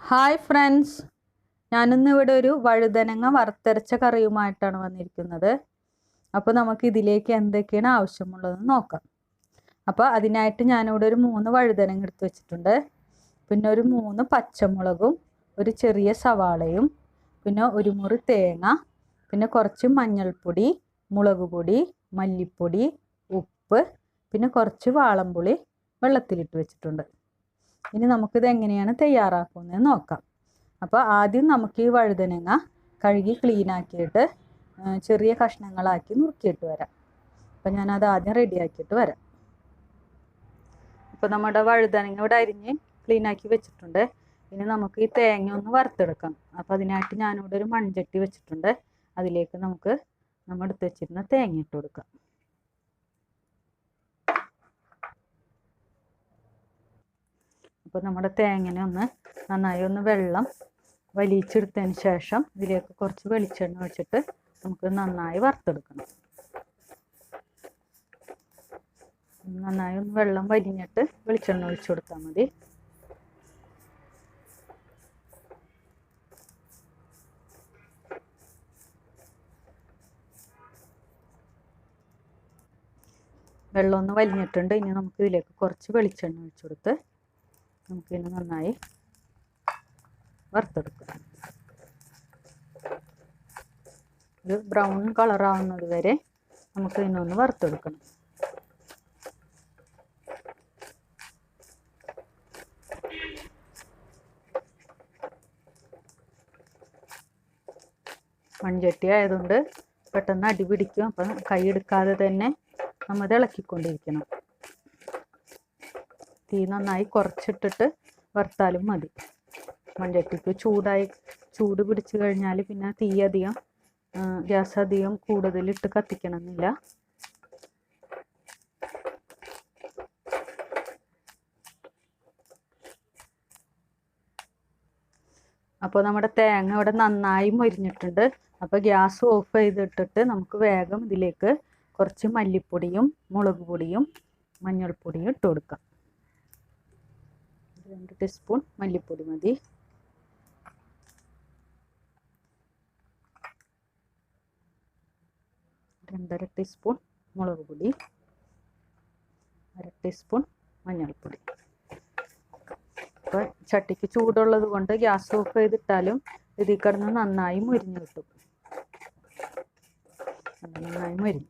Hi friends, ഞാനിന്നിവിടെ ഒരു വഴുതനങ്ങ വറുത്തരച്ച കറിയുമായിട്ടാണ് വന്നിരിക്കുന്നത്. അപ്പോൾ നമുക്ക് ഇതിലേക്ക് എന്തൊക്കെയാണ് ആവശ്യമുള്ളതെന്ന് നോക്കാം. അപ്പോൾ അതിനായിട്ട് ഞാനിവിടെ ഒരു 3 വഴുതനങ്ങ എടുത്ത് വെച്ചിട്ടുണ്ട്. പിന്നെ ഒരു 3 പച്ചമുളകും ഒരു ചെറിയ സവാളയും പിന്നെ ഒരു മുറി തേങ്ങ, പിന്നെ കുറച്ച് മഞ്ഞൾപ്പൊടി, മുളക് പൊടി, മല്ലിപ്പൊടി, ഉപ്പ്, പിന്നെ കുറച്ച് വാളംപുളി വെള്ളത്തിലിട്ട് വെച്ചിട്ടുണ്ട്. ഇനി നമുക്കിത് എങ്ങനെയാണ് തയ്യാറാക്കുന്നത് നോക്കാം. അപ്പോൾ ആദ്യം നമുക്ക് ഈ വഴുതനങ്ങ കഴുകി ക്ലീനാക്കിയിട്ട് ചെറിയ കഷ്ണങ്ങളാക്കി നുറുക്കിയിട്ട് വരാം. അപ്പോൾ ഞാനത് ആദ്യം റെഡിയാക്കിയിട്ട് വരാം. അപ്പോൾ നമ്മുടെ വഴുതനങ്ങ ഇവിടെ അരിഞ്ഞ് ക്ലീനാക്കി വെച്ചിട്ടുണ്ട്. ഇനി നമുക്ക് ഈ തേങ്ങ ഒന്ന് വറുത്തെടുക്കാം. അപ്പോൾ അതിനായിട്ട് ഞാനിവിടെ ഒരു മൺചട്ടി വെച്ചിട്ടുണ്ട്. അതിലേക്ക് നമുക്ക് നമ്മൾ എടുത്ത് വെച്ചിരുന്ന തേങ്ങ ഇട്ട് കൊടുക്കാം. അപ്പോൾ നമ്മുടെ തേങ്ങനെ നന്നായി വെള്ളം വലിച്ചെടുത്തതിന് ശേഷം ഇതിലേക്ക് കുറച്ച് വെളിച്ചെണ്ണ ഒഴിച്ചിട്ട് നമുക്ക് നന്നായി വറുത്തെടുക്കണം. നന്നായി വെള്ളം വലിഞ്ഞിട്ട് വെളിച്ചെണ്ണ ഒഴിച്ചു കൊടുത്താൽ മതി. വെള്ളം വലിഞ്ഞിട്ടുണ്ട്. ഇനി നമുക്ക് ഇതിലേക്ക് കുറച്ച് വെളിച്ചെണ്ണ ഒഴിച്ചു കൊടുത്ത് നമുക്കിതിന് നന്നായി വറുത്തെടുക്കാം. ഒരു ബ്രൗൺ കളറാവുന്നത് വരെ നമുക്ക് ഇതിനൊന്ന് വറുത്തെടുക്കണം. മൺചട്ടി ആയതുകൊണ്ട് പെട്ടെന്ന് അടി പിടിക്കും. അപ്പം കൈ എടുക്കാതെ തന്നെ നമ്മൾ ഇളക്കിക്കൊണ്ടിരിക്കണം. തീ നന്നായി കുറച്ചിട്ടിട്ട് വറുത്താലും മതി. മൺചട്ടിക്ക് ചൂട് പിടിച്ച് കഴിഞ്ഞാൽ പിന്നെ തീ അധികം ഗ്യാസ് അധികം കൂടുതലിട്ട് കത്തിക്കണമെന്നില്ല. അപ്പോൾ നമ്മുടെ തേങ്ങ ഇവിടെ നന്നായി മൊരിഞ്ഞിട്ടുണ്ട്. അപ്പോൾ ഗ്യാസ് ഓഫ് ചെയ്തിട്ടിട്ട് നമുക്ക് വേഗം ഇതിലേക്ക് കുറച്ച് മല്ലിപ്പൊടിയും മുളക് പൊടിയും മഞ്ഞൾപ്പൊടിയും ഇട്ട് കൊടുക്കാം. 2 ടീസ്പൂൺ മല്ലിപ്പൊടി മതി. 2.5 ടീസ്പൂൺ മുളക് പൊടി, 1/2 ടീസ്പൂൺ മഞ്ഞൾപ്പൊടി. അപ്പോൾ ചട്ടിക്ക് ചൂടുള്ളത് കൊണ്ട് ഗ്യാസ് ഓഫ് ചെയ്തിട്ടാലും ഇതിൽ കിടന്ന് നന്നായി മുരിഞ്ഞ് കിട്ടും. നന്നായി മുരിഞ്ഞു.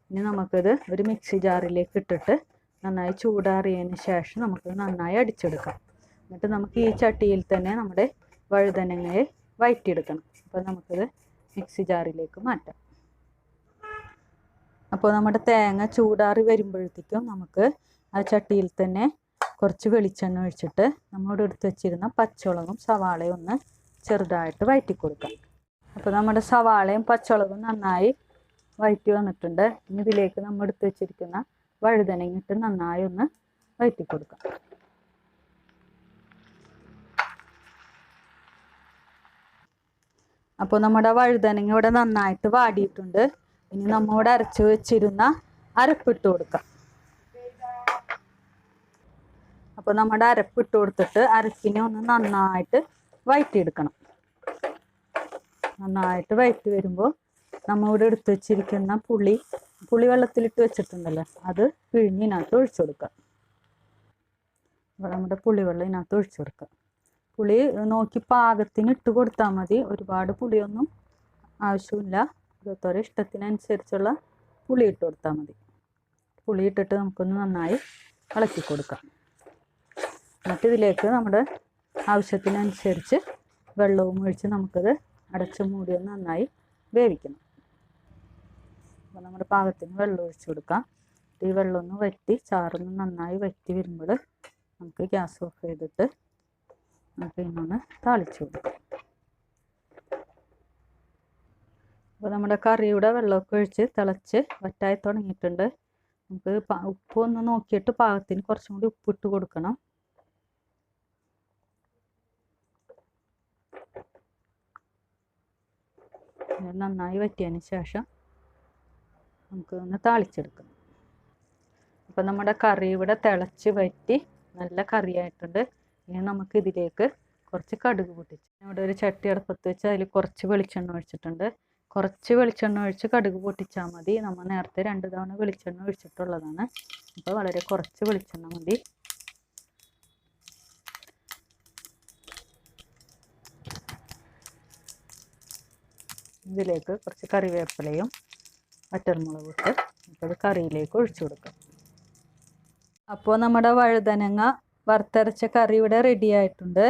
ഇനി നമുക്കിത് ഒരു മിക്സി ജാറിലേക്ക് ഇട്ടിട്ട് നന്നായി ചൂടാറിയതിന് ശേഷം നമുക്ക് നന്നായി അടിച്ചെടുക്കാം. എന്നിട്ട് നമുക്ക് ഈ ചട്ടിയിൽ തന്നെ നമ്മുടെ വഴുതനങ്ങയെ വഴറ്റിയെടുക്കണം. അപ്പോൾ നമുക്കിത് മിക്സി ജാറിലേക്ക് മാറ്റാം. അപ്പോൾ നമ്മുടെ തേങ്ങ ചൂടാറി വരുമ്പോഴത്തേക്കും നമുക്ക് ആ ചട്ടിയിൽ തന്നെ കുറച്ച് വെളിച്ചെണ്ണ ഒഴിച്ചിട്ട് നമ്മളിവിടെ എടുത്ത് വെച്ചിരുന്ന പച്ചമുളകും സവാളയും ഒന്ന് ചെറുതായിട്ട് വഴറ്റി കൊടുക്കാം. അപ്പോൾ നമ്മുടെ സവാളയും പച്ചമുളകും നന്നായി വഴറ്റി വന്നിട്ടുണ്ട്. ഇനി ഇതിലേക്ക് നമ്മൾ എടുത്ത് വെച്ചിരിക്കുന്ന വഴുതനങ്ങ ഇട്ട് നന്നായി ഒന്ന് വഴറ്റി കൊടുക്കാം. അപ്പോൾ നമ്മുടെ വഴുതനങ്ങ ഇവിടെ നന്നായിട്ട് വാടിയിട്ടുണ്ട്. ഇനി നമ്മോട് അരച്ച് വെച്ചിരുന്ന അരപ്പിട്ട് കൊടുക്കാം. അപ്പോൾ നമ്മുടെ അരപ്പിട്ട് കൊടുത്തിട്ട് അരപ്പിനെ ഒന്ന് നന്നായിട്ട് വഴറ്റിയെടുക്കണം. നന്നായിട്ട് വഴറ്റി വരുമ്പോൾ നമ്മളിവിടെ എടുത്ത് വെച്ചിരിക്കുന്ന പുളി വെള്ളത്തിലിട്ട് വെച്ചിട്ടുണ്ടല്ലോ, അത് പിഴിഞ്ഞ് ഇതിനകത്ത് ഒഴിച്ചു കൊടുക്കാം. നമ്മുടെ പുളിവെള്ളം ഇതിനകത്ത് ഒഴിച്ചു കൊടുക്കാം. പുളി നോക്കി പാകത്തിന് ഇട്ട് കൊടുത്താൽ മതി. ഒരുപാട് പുളിയൊന്നും ആവശ്യമില്ല. ഓരോരുത്തരുടെ ഇഷ്ടത്തിനനുസരിച്ചുള്ള പുളി ഇട്ട് കൊടുത്താൽ മതി. പുളി ഇട്ടിട്ട് നമുക്കൊന്ന് നന്നായി ഇളക്കി കൊടുക്കാം. എന്നിട്ട് ഇതിലേക്ക് നമ്മുടെ ആവശ്യത്തിനനുസരിച്ച് വെള്ളവും ഒഴിച്ച് നമുക്കത് അടച്ച് മൂടി നന്നായി വേവിക്കണം. അപ്പോൾ നമ്മുടെ പാകത്തിന് വെള്ളം ഒഴിച്ചു കൊടുക്കാം. ഈ വെള്ളം ഒന്ന് വറ്റി ചാറൊന്ന് നന്നായി വറ്റി വരുമ്പോൾ നമുക്ക് ഗ്യാസ് ഓഫ് ചെയ്തിട്ട് നമുക്ക് ഇന്നൊന്ന് താളിച്ച് കൊടുക്കാം. അപ്പോൾ നമ്മുടെ കറിയുടെ വെള്ളമൊക്കെ ഒഴിച്ച് തിളച്ച് വറ്റായി തുടങ്ങിയിട്ടുണ്ട്. നമുക്ക് ഉപ്പ് ഒന്ന് നോക്കിയിട്ട് പാകത്തിന് കുറച്ചും കൂടി ഉപ്പിട്ട് കൊടുക്കണം. നന്നായി വറ്റിയതിന് ശേഷം നമുക്ക് ഒന്ന് താളിച്ചെടുക്കാം. അപ്പോൾ നമ്മുടെ കറി ഇവിടെ തിളച്ച് വറ്റി നല്ല കറിയായിട്ടുണ്ട്. ഇനി നമുക്ക് ഇതിലേക്ക് കുറച്ച് കടുക് പൊട്ടിച്ച്, ഇവിടെ ഒരു ചട്ടി അടുപ്പത്ത് വെച്ച് അതിൽ കുറച്ച് വെളിച്ചെണ്ണ ഒഴിച്ചിട്ടുണ്ട്. കുറച്ച് വെളിച്ചെണ്ണ ഒഴിച്ച് കടുക് പൊട്ടിച്ചാൽ മതി. നമ്മൾ നേരത്തെ 2 തവണ വെളിച്ചെണ്ണ ഒഴിച്ചിട്ടുള്ളതാണ്. അപ്പോൾ വളരെ കുറച്ച് വെളിച്ചെണ്ണ മതി. ഇതിലേക്ക് കുറച്ച് കറിവേപ്പിലയും വറ്റൽമുളകും ഇട്ട് നമുക്കത് കറിയിലേക്ക് ഒഴിച്ചു കൊടുക്കാം. അപ്പോൾ നമ്മുടെ വഴുതനങ്ങ വറുത്തരച്ച കറി ഇവിടെ റെഡി ആയിട്ടുണ്ട്.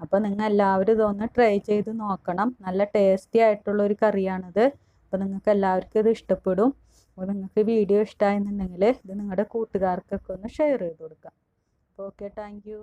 അപ്പോൾ നിങ്ങൾ എല്ലാവരും ഇതൊന്ന് ട്രൈ ചെയ്ത് നോക്കണം. നല്ല ടേസ്റ്റി ആയിട്ടുള്ളൊരു കറിയാണിത്. അപ്പോൾ നിങ്ങൾക്ക് എല്ലാവർക്കും ഇത് ഇഷ്ടപ്പെടും. അപ്പോൾ നിങ്ങൾക്ക് വീഡിയോ ഇഷ്ടമായെന്നുണ്ടെങ്കിൽ ഇത് നിങ്ങളുടെ കൂട്ടുകാർക്കൊക്കെ ഒന്ന് ഷെയർ ചെയ്ത് കൊടുക്കാം. അപ്പോൾ ഓക്കെ, താങ്ക് യു.